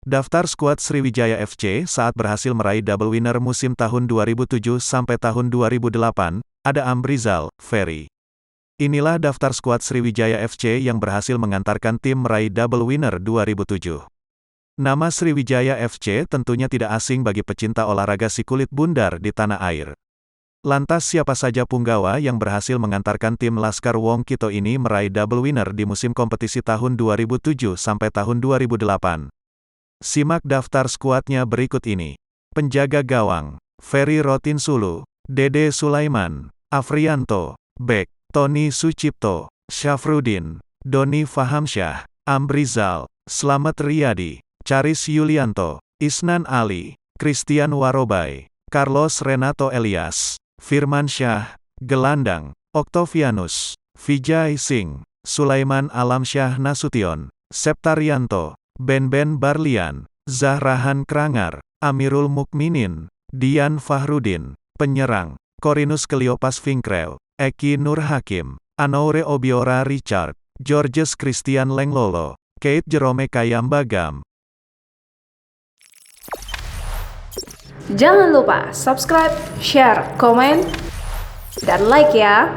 Daftar skuad Sriwijaya FC saat berhasil meraih double winner musim tahun 2007 sampai tahun 2008, ada Amrizal, Ferry. Inilah daftar skuad Sriwijaya FC yang berhasil mengantarkan tim meraih double winner 2007. Nama Sriwijaya FC tentunya tidak asing bagi pecinta olahraga si kulit bundar di tanah air. Lantas siapa saja punggawa yang berhasil mengantarkan tim Laskar Wong Kito ini meraih double winner di musim kompetisi tahun 2007 sampai tahun 2008? Simak daftar skuadnya berikut ini. Penjaga gawang, Ferry Rotinsulu, Dede Sulaiman, Afrianto, Bek, Tony Sucipto, Syafruddin, Doni Fahamsyah, Amrizal, Slamet Riyadi, Charis Yulianto, Isnan Ali, Christian Warobai, Carlos Renato Elias, Firman Syah, Gelandang, Octavianus, Vijay Singh, Sulaiman Alamsyah Nasution, Septarianto, Ben Barlian, Zahrahan Krangar, Amirul Mukminin, Dian Fahrudin, Penyerang, Corinus Cleopas Vinkrel, Eki Nur Hakim, Anoure Obiora Richard, Georges Christian Lenglolo, Kate Jerome Kayambagam. Jangan lupa subscribe, share, komen, dan like ya!